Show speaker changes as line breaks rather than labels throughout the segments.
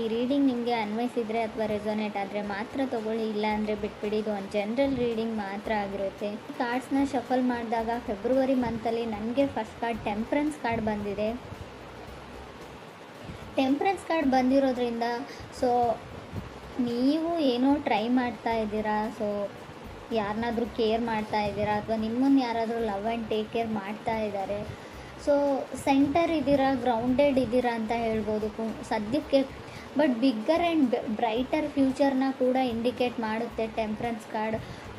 ಈ ರೀಡಿಂಗ್ ನಿಮಗೆ ಅನ್ವಯಿಸಿದರೆ ಅಥವಾ ರೆಸೊನೇಟ್ ಆದರೆ ಮಾತ್ರ ತೊಗೊಳ್ಳಿ, ಇಲ್ಲ ಅಂದರೆ ಬಿಟ್ಬಿಡಿ. ಇದು ಒಂದು ಜನರಲ್ ರೀಡಿಂಗ್ ಮಾತ್ರ ಆಗಿರುತ್ತೆ. ಕಾರ್ಡ್ಸ್ನ ಶಫಲ್ ಮಾಡಿದಾಗ ಫೆಬ್ರವರಿ ಮಂತಲ್ಲಿ ನನಗೆ ಫಸ್ಟ್ ಕಾರ್ಡ್ ಟೆಂಪ್ರೆನ್ಸ್ ಕಾರ್ಡ್ ಬಂದಿದೆ. ಟೆಂಪ್ರೆನ್ಸ್ ಕಾರ್ಡ್ ಬಂದಿರೋದ್ರಿಂದ ಸೊ ನೀವು ಏನೋ ಟ್ರೈ ಮಾಡ್ತಾ ಇದ್ದೀರಾ, ಸೊ ಯಾರನ್ನಾದ್ರೂ ಕೇರ್ ಮಾಡ್ತಾ ಇದ್ದೀರಾ ಅಥವಾ ನಿಮ್ಮನ್ನು ಯಾರಾದರೂ ಲವ್ ಆ್ಯಂಡ್ ಟೇಕ್ ಕೇರ್ ಮಾಡ್ತಾ ಇದ್ದಾರೆ. ಸೊ ಸೆಂಟರ್ ಇದ್ದೀರಾ, ಗ್ರೌಂಡೆಡ್ ಇದ್ದೀರಾ ಅಂತ ಹೇಳ್ಬೋದು ಸದ್ಯಕ್ಕೆ. ಬಟ್ ಬಿಗ್ಗರ್ ಆ್ಯಂಡ್ ಬ್ರೈಟರ್ ಫ್ಯೂಚರ್ನ ಕೂಡ ಇಂಡಿಕೇಟ್ ಮಾಡುತ್ತೆ temperance card.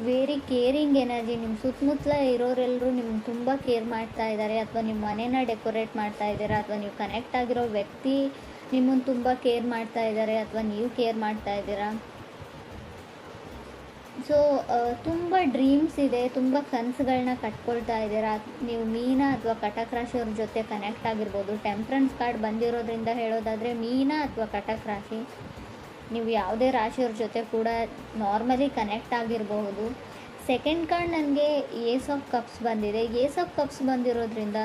Very caring energy. ನಿಮ್ಮ ಸುತ್ತಮುತ್ತಲ ಇರೋರೆಲ್ಲರೂ ನಿಮ್ಗೆ ತುಂಬ ಕೇರ್ ಮಾಡ್ತಾ ಇದ್ದಾರೆ, ಅಥವಾ ನಿಮ್ಮ ಮನೇನ ಡೆಕೋರೇಟ್ ಮಾಡ್ತಾ ಇದ್ದೀರಾ, ಅಥವಾ ನೀವು ಕನೆಕ್ಟ್ ಆಗಿರೋ ವ್ಯಕ್ತಿ ನಿಮ್ಮನ್ನು ತುಂಬ ಕೇರ್ ಮಾಡ್ತಾ ಇದ್ದಾರೆ, ಅಥವಾ ನೀವು ಕೇರ್ ಮಾಡ್ತಾ ಇದ್ದೀರಾ. ಸೊ ತುಂಬ ಡ್ರೀಮ್ಸ್ ಇದೆ, ತುಂಬ ಕನಸುಗಳನ್ನ ಕಟ್ಕೊಳ್ತಾ ಇದ್ದೀರಾ. ನೀವು ಮೀನ ಅಥವಾ ಕಟಕ್ ರಾಶಿಯವ್ರ ಜೊತೆ ಕನೆಕ್ಟ್ ಆಗಿರ್ಬೋದು. ಟೆಂಪ್ರೆನ್ಸ್ ಕಾರ್ಡ್ ಬಂದಿರೋದ್ರಿಂದ ಹೇಳೋದಾದರೆ ಮೀನ ಅಥವಾ ಕಟಕ್ ರಾಶಿ, ನೀವು ಯಾವುದೇ ರಾಶಿಯವ್ರ ಜೊತೆ ಕೂಡ ನಾರ್ಮಲಿ ಕನೆಕ್ಟ್ ಆಗಿರಬಹುದು. ಸೆಕೆಂಡ್ ಕಾರ್ಡ್ ನನಗೆ ಏಸ್ ಆಫ್ ಕಪ್ಸ್ ಬಂದಿದೆ. ಏಸ್ ಆಫ್ ಕಪ್ಸ್ ಬಂದಿರೋದ್ರಿಂದ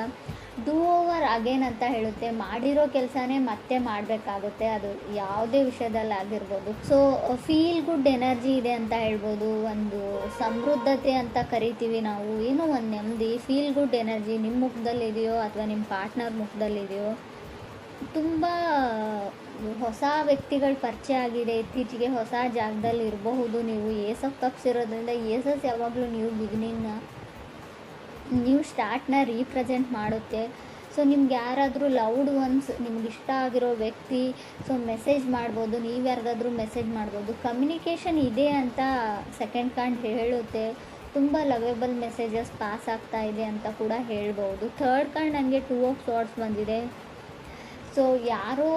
ಡೂ ಓವರ್ ಅಗೇನ್ ಅಂತ ಹೇಳುತ್ತೆ. ಮಾಡಿರೋ ಕೆಲಸನೇ ಮತ್ತೆ ಮಾಡಬೇಕಾಗುತ್ತೆ, ಅದು ಯಾವುದೇ ವಿಷಯದಲ್ಲಿ ಆಗಿರ್ಬೋದು. ಸೊ ಫೀಲ್ ಗುಡ್ ಎನರ್ಜಿ ಇದೆ ಅಂತ ಹೇಳ್ಬೋದು. ಒಂದು ಸಮೃದ್ಧತೆ ಅಂತ ಕರಿತೀವಿ ನಾವು, ಏನೋ ಒಂದು ನೆಮ್ಮದಿ, ಫೀಲ್ ಗುಡ್ ಎನರ್ಜಿ ನಿಮ್ಮ ಮುಖದಲ್ಲಿದೆಯೋ ಅಥವಾ ನಿಮ್ಮ ಪಾರ್ಟ್ನರ್ ಮುಖದಲ್ಲಿದೆಯೋ. ತುಂಬ ಹೊಸ ವ್ಯಕ್ತಿಗಳ ಪರಿಚಯ ಆಗಿದೆ ಇತ್ತೀಚೆಗೆ, ಹೊಸ ಜಾಗದಲ್ಲಿ ಇರಬಹುದು ನೀವು. ಏಸ್ ಆಫ್ ಕಪ್ಸ್ ಇರೋದ್ರಿಂದ ಏಸಸ್ ಯಾವಾಗಲೂ ನ್ಯೂ ಸ್ಟಾರ್ಟ್ನ ರೀಪ್ರೆಸೆಂಟ್ ಮಾಡುತ್ತೆ. ಸೊ ನಿಮ್ಗೆ ಯಾರಾದರೂ ಲವ್ಡ್ ಒನ್ಸ್, ನಿಮ್ಗೆ ಇಷ್ಟ ಆಗಿರೋ ವ್ಯಕ್ತಿ ಸೊ ಮೆಸೇಜ್ ಮಾಡ್ಬೋದು, ನೀವು ಯಾರಿಗಾದ್ರೂ ಮೆಸೇಜ್ ಮಾಡ್ಬೋದು. ಕಮ್ಯುನಿಕೇಷನ್ ಇದೆ ಅಂತ ಸೆಕೆಂಡ್ ಕಾರ್ಡ್ ಹೇಳುತ್ತೆ. ತುಂಬ ಲವೇಬಲ್ ಮೆಸೇಜಸ್ ಪಾಸ್ ಆಗ್ತಾ ಇದೆ ಅಂತ ಕೂಡ ಹೇಳ್ಬೋದು. ಥರ್ಡ್ ಕಾರ್ಡ್ ನನಗೆ ಟೂ ಆಫ್ ಸಾರ್ಡ್ಸ್ ಬಂದಿದೆ. ಸೊ ಯಾರೋ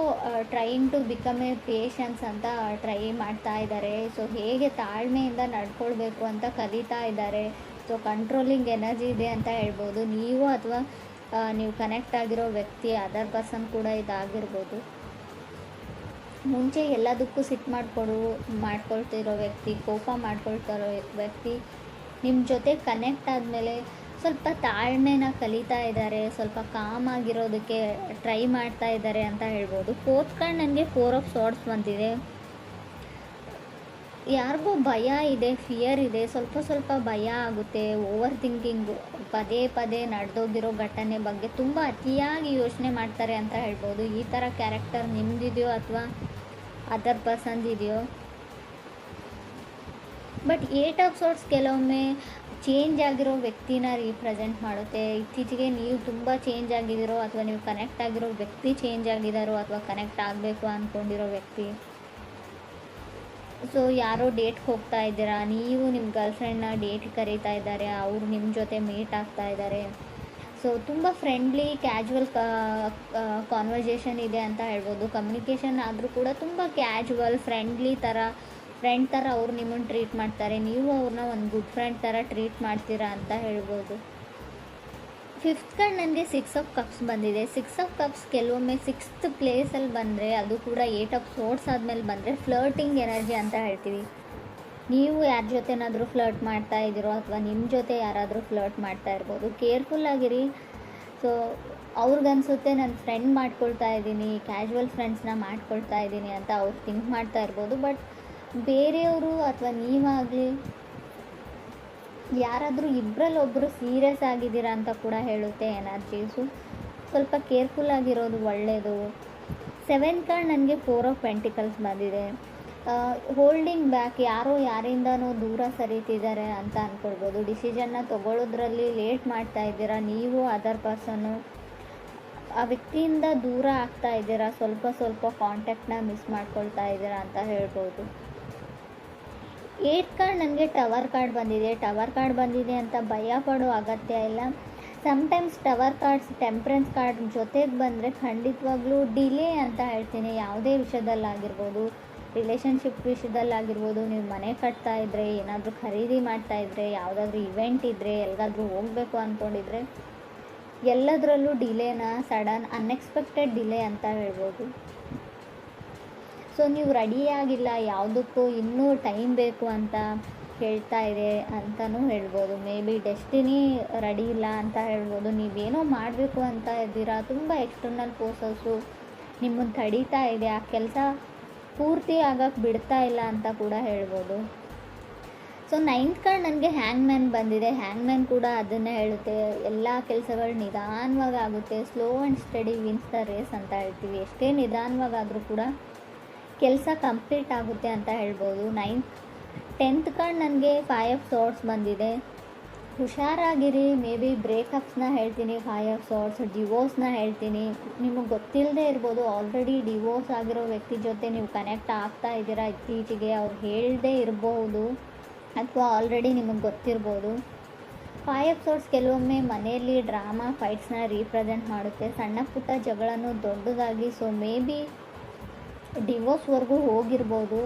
trying to become a patience ಅಂತ ಟ್ರೈ ಮಾಡ್ತಾ ಇದ್ದಾರೆ. ಸೊ ಹೇಗೆ ತಾಳ್ಮೆಯಿಂದ ನಡ್ಕೊಳ್ಬೇಕು ಅಂತ ಕಲಿತಾ ಇದ್ದಾರೆ. ಸೊ ಕಂಟ್ರೋಲಿಂಗ್ ಎನರ್ಜಿ ಇದೆ ಅಂತ ಹೇಳ್ಬೋದು. ನೀವು ಅಥವಾ ನೀವು ಕನೆಕ್ಟ್ ಆಗಿರೋ ವ್ಯಕ್ತಿ, ಅದರ್ ಪರ್ಸನ್ ಕೂಡ ಇದಾಗಿರ್ಬೋದು. ಮುಂಚೆ ಎಲ್ಲದಕ್ಕೂ ಸಿಟ್ಟು ಮಾಡ್ಕೊಳ್ತಿರೋ ವ್ಯಕ್ತಿ, ಕೋಪ ಮಾಡ್ಕೊಳ್ತಿರೋ ವ್ಯಕ್ತಿ ನಿಮ್ಮ ಜೊತೆ ಕನೆಕ್ಟ್ ಆದಮೇಲೆ ಸ್ವಲ್ಪ ತಾಳ್ಮೆನ ಕಲಿತಾ ಇದ್ದಾರೆ, ಸ್ವಲ್ಪ ಕಾಮ್ ಆಗಿರೋದಕ್ಕೆ ಟ್ರೈ ಮಾಡ್ತಾ ಇದ್ದಾರೆ ಅಂತ ಹೇಳ್ಬೋದು. ಫೋರ್ತ್ ಕಾರ್ಡ್ ನನಗೆ ಫೋರ್ ಆಫ್ ಸಾರ್ಡ್ಸ್ ಬಂದಿದೆ. ಯಾರಿಗೂ ಭಯ ಇದೆ, ಫಿಯರ್ ಇದೆ, ಸ್ವಲ್ಪ ಭಯ ಆಗುತ್ತೆ. ಓವರ್ ಥಿಂಕಿಂಗು, ಪದೇ ಪದೇ ನಡೆದೋಗಿರೋ ಘಟನೆ ಬಗ್ಗೆ ತುಂಬ ಅತಿಯಾಗಿ ಯೋಚನೆ ಮಾಡ್ತಾರೆ ಅಂತ ಹೇಳ್ಬೋದು. ಈ ಥರ ಕ್ಯಾರೆಕ್ಟರ್ ನಿಮ್ಮದಿದೆಯೋ ಅಥವಾ ಅದರ್ ಪರ್ಸನ್ಸ್ ಇದೆಯೋ. ಬಟ್ ಏಟ್ ಆಫ್ ಸಾರ್ಡ್ಸ್ ಕೆಲವೊಮ್ಮೆ ಚೇಂಜ್ ಆಗಿರೋ ವ್ಯಕ್ತಿನ ರೀಪ್ರೆಸೆಂಟ್ ಮಾಡುತ್ತೆ. ಇತ್ತೀಚೆಗೆ ನೀವು ತುಂಬ ಚೇಂಜ್ ಆಗಿದ್ದೀರೋ ಅಥವಾ ನೀವು ಕನೆಕ್ಟ್ ಆಗಿರೋ ವ್ಯಕ್ತಿ ಚೇಂಜ್ ಆಗಿದ್ದಾರೋ ಅಥವಾ ಕನೆಕ್ಟ್ ಆಗಬೇಕು ಅಂದ್ಕೊಂಡಿರೋ ವ್ಯಕ್ತಿ. ಸೊ ಯಾರೋ ಡೇಟ್ಗೆ ಹೋಗ್ತಾ ಇದ್ದೀರಾ, ನೀವು ನಿಮ್ಮ ಗರ್ಲ್ಫ್ರೆಂಡ್ನ ಡೇಟ್ಗೆ ಕರೀತಾ ಇದ್ದಾರೆ, ಅವರು ನಿಮ್ಮ ಜೊತೆ ಮೀಟ್ ಆಗ್ತಾ ಇದ್ದಾರೆ. ಸೊ ತುಂಬ ಫ್ರೆಂಡ್ಲಿ ಕ್ಯಾಜುವಲ್ ಕಾನ್ವರ್ಜೇಷನ್ ಇದೆ ಅಂತ ಹೇಳ್ಬೋದು. ಕಮ್ಯುನಿಕೇಷನ್ ಆದರೂ ಕೂಡ ತುಂಬ ಕ್ಯಾಜುವಲ್ ಫ್ರೆಂಡ್ ಥರ ಅವ್ರು ನಿಮ್ಮನ್ನು ಟ್ರೀಟ್ ಮಾಡ್ತಾರೆ, ನೀವು ಅವ್ರನ್ನ ಒಂದು ಗುಡ್ ಫ್ರೆಂಡ್ ಥರ ಟ್ರೀಟ್ ಮಾಡ್ತೀರಾ ಅಂತ ಹೇಳ್ಬೋದು. ಫಿಫ್ತ್ ಕಾರ್ಡ್ ನನಗೆ ಸಿಕ್ಸ್ ಆಫ್ ಕಪ್ಸ್ ಬಂದಿದೆ. ಸಿಕ್ಸ್ ಆಫ್ ಕಪ್ಸ್ ಕೆಲವೊಮ್ಮೆ ಸಿಕ್ಸ್ತ್ ಪ್ಲೇಸಲ್ಲಿ ಬಂದರೆ, ಅದು ಕೂಡ ಏಟ್ ಆಫ್ ಸೋರ್ಡ್ಸ್ ಆದಮೇಲೆ ಬಂದರೆ ಫ್ಲರ್ಟಿಂಗ್ ಎನರ್ಜಿ ಅಂತ ಹೇಳ್ತೀವಿ. ನೀವು ಯಾರ ಜೊತೆನಾದರೂ ಫ್ಲರ್ಟ್ ಮಾಡ್ತಾ ಇದ್ದೀರೋ ಅಥವಾ ನಿಮ್ಮ ಜೊತೆ ಯಾರಾದರೂ ಫ್ಲರ್ಟ್ ಮಾಡ್ತಾ ಇರ್ಬೋದು. ಕೇರ್ಫುಲ್ಲಾಗಿರಿ. ಸೊ ಅವ್ರಿಗನ್ಸುತ್ತೆ ನಾನು ಫ್ರೆಂಡ್ ಮಾಡ್ಕೊಳ್ತಾ ಇದ್ದೀನಿ, ಕ್ಯಾಶುವಲ್ ಫ್ರೆಂಡ್ಸ್ನ ಮಾಡ್ಕೊಳ್ತಾ ಇದ್ದೀನಿ ಅಂತ ಅವ್ರು ಥಿಂಕ್ ಮಾಡ್ತಾ ಇರ್ಬೋದು. ಬಟ್ ಬೇರೆಯವರು ಅಥವಾ ನೀವಾಗಲಿ ಯಾರಾದರೂ ಇಬ್ಬರಲ್ಲೊಬ್ಬರು ಸೀರಿಯಸ್ ಆಗಿದ್ದೀರಾ ಅಂತ ಕೂಡ ಹೇಳುತ್ತೆ ಎನರ್ಜೀಸು. ಸ್ವಲ್ಪ ಕೇರ್ಫುಲ್ ಆಗಿರೋದು ಒಳ್ಳೆಯದು. ಸೆವೆನ್ ಕಾರ್ಡ್ ನನಗೆ ಫೋರ್ ಆಫ್ ಪೆಂಟಿಕಲ್ಸ್ ಬಂದಿದೆ. ಹೋಲ್ಡಿಂಗ್ ಬ್ಯಾಕ್, ಯಾರೋ ಯಾರಿಂದನೋ ದೂರ ಸರಿತಿದ್ದಾರೆ ಅಂತ ಅಂದ್ಕೊಳ್ಬೋದು. ಡಿಸಿಷನ್ನ ತೊಗೊಳ್ಳೋದ್ರಲ್ಲಿ ಲೇಟ್ ಮಾಡ್ತಾ ಇದ್ದೀರಾ, ನೀವು ಅದರ್ ಪರ್ಸನ್ನು ಆ ವ್ಯಕ್ತಿಯಿಂದ ದೂರ ಆಗ್ತಾ ಇದ್ದೀರಾ, ಸ್ವಲ್ಪ ಕಾಂಟ್ಯಾಕ್ಟ್ನ ಮಿಸ್ ಮಾಡ್ಕೊಳ್ತಾ ಇದ್ದೀರಾ ಅಂತ ಹೇಳ್ಬೋದು. ಏಟ್ ಕಾರ್ಡ್ ನನಗೆ ಟವರ್ ಕಾರ್ಡ್ ಬಂದಿದೆ. ಟವರ್ ಕಾರ್ಡ್ ಬಂದಿದೆ ಅಂತ ಭಯ ಪಡೋ ಅಗತ್ಯ ಇಲ್ಲ. Sometimes tower cards temperance card ಜೊತೆಗೆ ಬಂದರೆ ಖಂಡಿತವಾಗ್ಲೂ ಡಿಲೇ ಅಂತ ಹೇಳ್ತೀನಿ. ಯಾವುದೇ ವಿಷಯದಲ್ಲಾಗಿರ್ಬೋದು, ರಿಲೇಷನ್ಶಿಪ್ ವಿಷಯದಲ್ಲಾಗಿರ್ಬೋದು, ನೀವು ಮನೆ ಕಟ್ತಾ ಇದ್ದರೆ, ಏನಾದರೂ ಖರೀದಿ ಮಾಡ್ತಾಯಿದ್ರೆ, ಯಾವುದಾದ್ರೂ ಇವೆಂಟ್ ಇದ್ದರೆ, ಎಲ್ಲಿಗಾದ್ರೂ ಹೋಗಬೇಕು ಅಂದ್ಕೊಂಡಿದ್ರೆ, ಎಲ್ಲದರಲ್ಲೂ ಡಿಲೇನ ಸಡನ್ ಅನ್ಎಕ್ಸ್ಪೆಕ್ಟೆಡ್ ಡಿಲೇ ಅಂತ ಹೇಳ್ಬೋದು. ಸೊ ನೀವು ರೆಡಿಯಾಗಿಲ್ಲ, ಯಾವುದಕ್ಕೂ ಇನ್ನೂ ಟೈಮ್ ಬೇಕು ಅಂತ ಹೇಳ್ತಾ ಇದೆ ಅಂತಲೂ ಹೇಳ್ಬೋದು. ಮೇ ಬಿ ಡೆಸ್ಟಿನಿ ರೆಡಿ ಇಲ್ಲ ಅಂತ ಹೇಳ್ಬೋದು. ನೀವೇನೋ ಮಾಡಬೇಕು ಅಂತ ಇದ್ದೀರಾ, ತುಂಬ ಎಕ್ಸ್ಟರ್ನಲ್ ಫೋರ್ಸಸ್ಸು ನಿಮ್ಮನ್ನು ತಡೀತಾ ಇದೆ. ಆ ಕೆಲಸ ಪೂರ್ತಿ ಆಗಕ್ಕೆ ಬಿಡ್ತಾ ಇಲ್ಲ ಅಂತ ಕೂಡ ಹೇಳ್ಬೋದು. ಸೊ 9th ಕಾರ್ಡ್ ನನಗೆ ಹ್ಯಾಂಗ್ ಮ್ಯಾನ್ ಬಂದಿದೆ. ಹ್ಯಾಂಗ್ ಮ್ಯಾನ್ ಕೂಡ ಅದನ್ನೇ ಹೇಳುತ್ತೆ, ಎಲ್ಲ ಕೆಲಸಗಳು ನಿಧಾನವಾಗಿ ಆಗುತ್ತೆ, slow and steady wins the race ಅಂತ ಹೇಳ್ತೀವಿ. ಎಷ್ಟೇ ನಿಧಾನವಾಗಾದರೂ ಕೂಡ ಕೆಲಸ ಕಂಪ್ಲೀಟ್ ಆಗುತ್ತೆ ಅಂತ ಹೇಳ್ಬೋದು. 10th ಕಾರ್ಡ್ ನನಗೆ 5 ಆಫ್ ಸಾರ್ಡ್ಸ್ ಬಂದಿದೆ. ಹುಷಾರಾಗಿರಿ, ಮೇ ಬಿ ಬ್ರೇಕಪ್ಸ್ನ ಹೇಳ್ತೀನಿ, 5 ಆಫ್ ಸಾರ್ಡ್ಸ್, ಡಿವೋರ್ಸ್ನ ಹೇಳ್ತೀನಿ. ನಿಮಗೆ ಗೊತ್ತಿಲ್ಲದೆ ಇರ್ಬೋದು, ಆಲ್ರೆಡಿ ಡಿವೋರ್ಸ್ ಆಗಿರೋ ವ್ಯಕ್ತಿ ಜೊತೆ ನೀವು ಕನೆಕ್ಟ್ ಆಗ್ತಾ ಇದ್ದೀರಾ ಇತ್ತೀಚೆಗೆ, ಅವ್ರು ಹೇಳದೇ ಇರಬಹುದು ಅಥವಾ ಆಲ್ರೆಡಿ ನಿಮಗೆ ಗೊತ್ತಿರ್ಬೋದು. 5 ಆಫ್ ಸಾರ್ಡ್ಸ್ ಕೆಲವೊಮ್ಮೆ ಮನೆಯಲ್ಲಿ ಡ್ರಾಮಾ ಫೈಟ್ಸ್ನ ರೀಪ್ರೆಸೆಂಟ್ ಮಾಡುತ್ತೆ, ಸಣ್ಣ ಪುಟ್ಟ ಜಗಳನೂ ದೊಡ್ಡದಾಗಿ. ಸೊ ಮೇ ಬಿ ಡಿವೋರ್ಸ್ವರೆಗೂ ಹೋಗಿರ್ಬೋದು.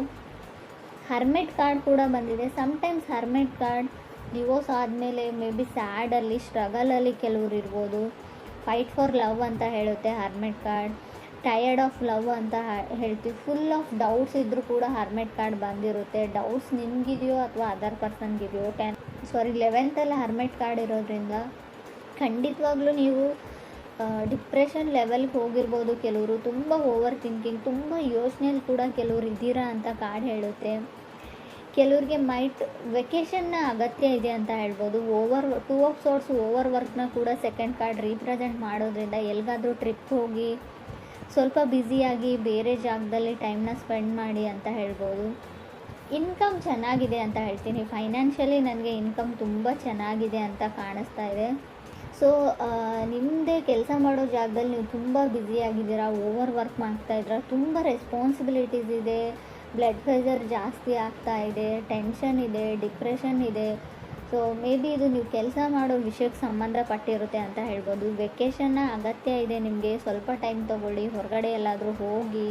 ಹರ್ಮೆಟ್ ಕಾರ್ಡ್ ಕೂಡ ಬಂದಿದೆ. ಸಮ್ಟೈಮ್ಸ್ ಹರ್ಮೆಟ್ ಕಾರ್ಡ್ ಡಿವೋರ್ಸ್ ಆದಮೇಲೆ ಮೇ ಬಿ ಸ್ಯಾಡಲ್ಲಿ, ಸ್ಟ್ರಗಲಲ್ಲಿ ಕೆಲವ್ರು ಇರ್ಬೋದು. ಫೈಟ್ ಫಾರ್ ಲವ್ ಅಂತ ಹೇಳುತ್ತೆ ಹರ್ಮೆಟ್ ಕಾರ್ಡ್. ಟಯರ್ಡ್ ಆಫ್ ಲವ್ ಅಂತ ಹೇಳ್ತೀವಿ. ಫುಲ್ ಆಫ್ ಡೌಟ್ಸ್ ಇದ್ದರೂ ಕೂಡ ಹರ್ಮೆಟ್ ಕಾರ್ಡ್ ಬಂದಿರುತ್ತೆ. ಡೌಟ್ಸ್ ನಿಮಗಿದೆಯೋ ಅಥವಾ ಅದರ್ ಪರ್ಸನ್ಗಿದೆಯೋ. 11th ಹರ್ಮೆಟ್ ಕಾರ್ಡ್ ಇರೋದ್ರಿಂದ ಖಂಡಿತವಾಗ್ಲೂ ನೀವು ಡಿಪ್ರೆಷನ್ ಲೆವೆಲ್ಗೆ ಹೋಗಿರ್ಬೋದು. ಕೆಲವರು ತುಂಬ ಓವರ್ ಥಿಂಕಿಂಗ್, ತುಂಬ ಯೋಚನೆಯಲ್ಲಿ ಕೂಡ ಕೆಲವರು ಇದ್ದೀರಾ ಅಂತ ಕಾರ್ಡ್ ಹೇಳುತ್ತೆ. ಕೆಲವ್ರಿಗೆ ವೆಕೇಷನ್ನ ಅಗತ್ಯ ಇದೆ ಅಂತ ಹೇಳ್ಬೋದು. 2 ಆಫ್ ಸಾರ್ಡ್ಸ್ ಓವರ್ ವರ್ಕ್ನ ಕೂಡ ಸೆಕೆಂಡ್ ಕಾರ್ಡ್ ರೀಪ್ರೆಸೆಂಟ್ ಮಾಡೋದ್ರಿಂದ ಎಲ್ಲಿಗಾದರೂ ಟ್ರಿಪ್ ಹೋಗಿ ಸ್ವಲ್ಪ ಬ್ಯುಸಿಯಾಗಿ ಬೇರೆ ಜಾಗದಲ್ಲಿ ಟೈಮ್ನ ಸ್ಪೆಂಡ್ ಮಾಡಿ ಅಂತ ಹೇಳ್ಬೋದು. ಇನ್ಕಮ್ ಚೆನ್ನಾಗಿದೆ ಅಂತ ಹೇಳ್ತೀನಿ. ಫೈನಾನ್ಷಿಯಲಿ ನನಗೆ ಇನ್ಕಮ್ ತುಂಬ ಚೆನ್ನಾಗಿದೆ ಅಂತ ಕಾಣಿಸ್ತಾ ಇದೆ. ಸೊ ನಿಮ್ಮದೇ ಕೆಲಸ ಮಾಡೋ ಜಾಗದಲ್ಲಿ ನೀವು ತುಂಬ ಬ್ಯುಸಿಯಾಗಿದ್ದೀರಾ, ಓವರ್ ವರ್ಕ್ ಮಾಡ್ತಾಯಿದ್ದೀರಾ, ತುಂಬ ರೆಸ್ಪಾನ್ಸಿಬಿಲಿಟೀಸ್ ಇದೆ, ಬ್ಲಡ್ ಪ್ರೆಷರ್ ಜಾಸ್ತಿ ಆಗ್ತಾ ಇದೆ, ಟೆನ್ಷನ್ ಇದೆ, ಡಿಪ್ರೆಷನ್ ಇದೆ. ಸೊ ಮೇ ಬಿ ಇದು ನೀವು ಕೆಲಸ ಮಾಡೋ ವಿಷಯಕ್ಕೆ ಸಂಬಂಧಪಟ್ಟಿರುತ್ತೆ ಅಂತ ಹೇಳ್ಬೋದು. ವೆಕೇಷನ್ನ ಅಗತ್ಯ ಇದೆ ನಿಮಗೆ, ಸ್ವಲ್ಪ ಟೈಮ್ ತೊಗೊಳ್ಳಿ, ಹೊರಗಡೆ ಎಲ್ಲಾದರೂ ಹೋಗಿ.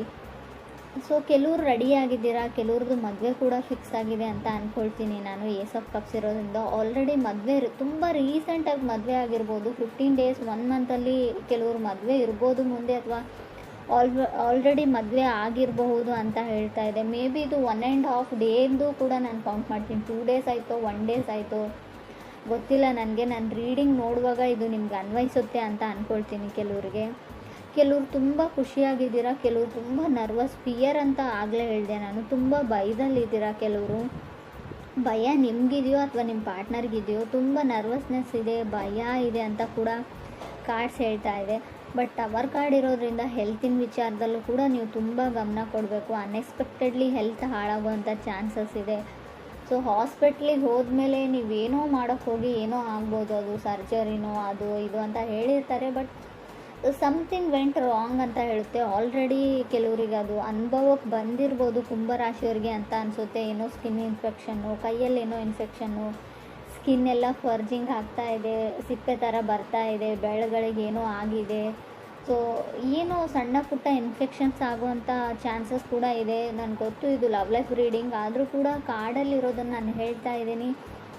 ಸೊ ಕೆಲವ್ರು ರೆಡಿಯಾಗಿದ್ದೀರಾ, ಕೆಲವ್ರದ್ದು ಮದುವೆ ಕೂಡ ಫಿಕ್ಸ್ ಆಗಿದೆ ಅಂತ ಅಂದ್ಕೊಳ್ತೀನಿ ನಾನು. ಏಸ್ ಆಫ್ ಕಪ್ಸ್ ಇರೋದ್ರಿಂದ ಆಲ್ರೆಡಿ ಮದುವೆ ತುಂಬ ರೀಸೆಂಟಾಗಿ ಮದುವೆ ಆಗಿರ್ಬೋದು. 15 ಡೇಸ್ 1 ಮಂತಲ್ಲಿ ಕೆಲವ್ರು ಮದುವೆ ಇರ್ಬೋದು ಮುಂದೆ, ಅಥವಾ ಆಲ್ರೆಡಿ ಮದುವೆ ಆಗಿರಬಹುದು ಅಂತ ಹೇಳ್ತಾ ಇದೆ. ಮೇ ಬಿ ಇದು 1.5 ಡೇದು ಕೂಡ ನಾನು ಕೌಂಟ್ ಮಾಡ್ತೀನಿ. 2 ಡೇಸ್ ಆಯಿತು, 1 ಡೇಸ್ ಆಯಿತು, ಗೊತ್ತಿಲ್ಲ ನನಗೆ. ನಾನು ರೀಡಿಂಗ್ ನೋಡುವಾಗ ಇದು ನಿಮ್ಗೆ ಅನ್ವಯಿಸುತ್ತೆ ಅಂತ ಅಂದ್ಕೊಳ್ತೀನಿ. ಕೆಲವ್ರು ತುಂಬ ಖುಷಿಯಾಗಿದ್ದೀರಾ, ಕೆಲವರು ತುಂಬ ನರ್ವಸ್, ಫಿಯರ್ ಅಂತ ಆಗಲೇ ಹೇಳಿದೆ ನಾನು. ತುಂಬ ಭಯದಲ್ಲಿದ್ದೀರಾ ಕೆಲವರು. ಭಯ ನಿಮಗಿದೆಯೋ ಅಥವಾ ನಿಮ್ಮ ಪಾರ್ಟ್ನರ್ಗಿದೆಯೋ, ತುಂಬ ನರ್ವಸ್ನೆಸ್ ಇದೆ, ಭಯ ಇದೆ ಅಂತ ಕೂಡ ಕಾರ್ಡ್ಸ್ ಹೇಳ್ತಾ ಇದೆ. ಬಟ್ ಟವರ್ ಕಾರ್ಡ್ ಇರೋದ್ರಿಂದ ಹೆಲ್ತಿನ ವಿಚಾರದಲ್ಲೂ ಕೂಡ ನೀವು ತುಂಬ ಗಮನ ಕೊಡಬೇಕು. ಅನ್ಎಕ್ಸ್ಪೆಕ್ಟೆಡ್ಲಿ ಹೆಲ್ತ್ ಹಾಳಾಗುವಂಥ ಚಾನ್ಸಸ್ ಇದೆ. ಸೊ ಹಾಸ್ಪಿಟ್ಲಿಗೆ ಹೋದ್ಮೇಲೆ ನೀವೇನೋ ಮಾಡೋಕ್ಕೆ ಹೋಗಿ ಏನೋ ಆಗ್ಬೋದು, ಅದು ಸರ್ಜರಿನೋ ಅದು ಇದು ಅಂತ ಹೇಳಿರ್ತಾರೆ. ಬಟ್ ಸಮಥಿಂಗ್ ವೆಂಟ್ ರಾಂಗ್ ಅಂತ ಹೇಳುತ್ತೆ. ಆಲ್ರೆಡಿ ಕೆಲವರಿಗೆ ಅದು ಅನುಭವಕ್ಕೆ ಬಂದಿರ್ಬೋದು ಕುಂಭರಾಶಿಯವರಿಗೆ ಅಂತ ಅನಿಸುತ್ತೆ. ಏನೋ ಸ್ಕಿನ್ ಇನ್ಫೆಕ್ಷನ್ನು, ಕೈಯಲ್ಲೇನೋ ಇನ್ಫೆಕ್ಷನ್ನು, ಸ್ಕಿನ್ ಎಲ್ಲ ಫರ್ಜಿಂಗ್ ಆಗ್ತಾ ಇದೆ, ಸಿಪ್ಪೆ ಥರ ಬರ್ತಾ ಇದೆ, ಬೆಳಗಳಿಗೆ ಏನೋ ಆಗಿದೆ. ಸೊ ಏನೋ ಸಣ್ಣ ಪುಟ್ಟ ಇನ್ಫೆಕ್ಷನ್ಸ್ ಆಗುವಂಥ ಚಾನ್ಸಸ್ ಕೂಡ ಇದೆ. ನನಗೆ ಗೊತ್ತು ಇದು ಲವ್ ಲೈಫ್ ರೀಡಿಂಗ್, ಆದರೂ ಕೂಡ ಕಾರ್ಡಲ್ಲಿರೋದನ್ನು ನಾನು ಹೇಳ್ತಾ ಇದ್ದೀನಿ.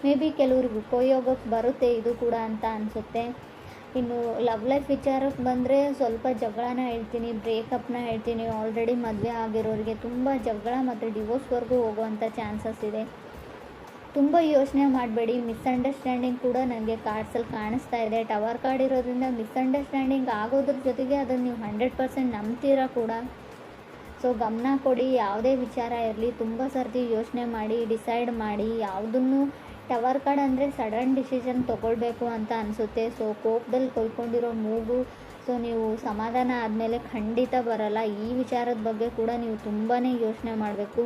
ಮೇ ಬಿ ಕೆಲವ್ರಿಗೆ ಉಪಯೋಗಕ್ಕೆ ಬರುತ್ತೆ ಇದು ಕೂಡ ಅಂತ ಅನಿಸುತ್ತೆ. ಇನ್ನು ಲವ್ ಲೈಫ್ ವಿಚಾರಕ್ಕೆ ಬಂದರೆ ಸ್ವಲ್ಪ ಜಗಳನ ಹೇಳ್ತೀನಿ, ಬ್ರೇಕಪ್ನ ಹೇಳ್ತೀನಿ. ಆಲ್ರೆಡಿ ಮದುವೆ ಆಗಿರೋರಿಗೆ ತುಂಬ ಜಗಳ ಮತ್ತು ಡಿವೋರ್ಸ್ವರೆಗೂ ಹೋಗುವಂಥ ಚಾನ್ಸಸ್ ಇದೆ. ತುಂಬ ಯೋಚನೆ ಮಾಡಬೇಡಿ. ಮಿಸ್ಅಂಡರ್ಸ್ಟ್ಯಾಂಡಿಂಗ್ ಕೂಡ ನನಗೆ ಕಾರ್ಡ್ಸಲ್ಲಿ ಕಾಣಿಸ್ತಾ ಇದೆ. ಟವರ್ ಕಾರ್ಡ್ ಇರೋದ್ರಿಂದ ಮಿಸ್ಅಂಡರ್ಸ್ಟ್ಯಾಂಡಿಂಗ್ ಆಗೋದ್ರ ಜೊತೆಗೆ ಅದನ್ನು ನೀವು 100% ನಂಬ್ತೀರಾ ಕೂಡ. ಸೊ ಗಮನ ಕೊಡಿ, ಯಾವುದೇ ವಿಚಾರ ಇರಲಿ ತುಂಬ ಸರ್ತಿ ಯೋಚನೆ ಮಾಡಿ ಡಿಸೈಡ್ ಮಾಡಿ. ಯಾವುದನ್ನು ಟವರ್ ಕಾರ್ಡ್ ಅಂದರೆ ಸಡನ್ ಡಿಸಿಷನ್ ತೊಗೊಳ್ಬೇಕು ಅಂತ ಅನಿಸುತ್ತೆ. ಸೊ ಕೋಪದಲ್ಲಿ ಕೊಯ್ಕೊಂಡಿರೋ ಮೂಗು, ಸೊ ನೀವು ಸಮಾಧಾನ ಆದಮೇಲೆ ಖಂಡಿತ ಬರಲ್ಲ. ಈ ವಿಚಾರದ ಬಗ್ಗೆ ಕೂಡ ನೀವು ತುಂಬಾ ಯೋಚನೆ ಮಾಡಬೇಕು.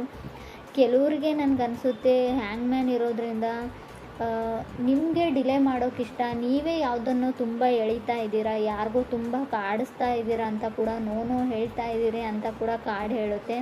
ಕೆಲವ್ರಿಗೆ ನನಗನ್ಸುತ್ತೆ ಹ್ಯಾಂಗ್ ಮ್ಯಾನ್ ಇರೋದ್ರಿಂದ ನಿಮಗೆ ಡಿಲೇ ಮಾಡೋಕ್ಕಿಷ್ಟ, ನೀವೇ ಯಾವುದನ್ನು ತುಂಬ ಎಳಿತಾ ಇದ್ದೀರಾ, ಯಾರಿಗೂ ತುಂಬ ಕಾಡಿಸ್ತಾ ಇದ್ದೀರಾ ಅಂತ ಕೂಡ, ನೋ ಹೇಳ್ತಾ ಇದ್ದೀರಿ ಅಂತ ಕೂಡ ಕಾರ್ಡ್ ಹೇಳುತ್ತೆ.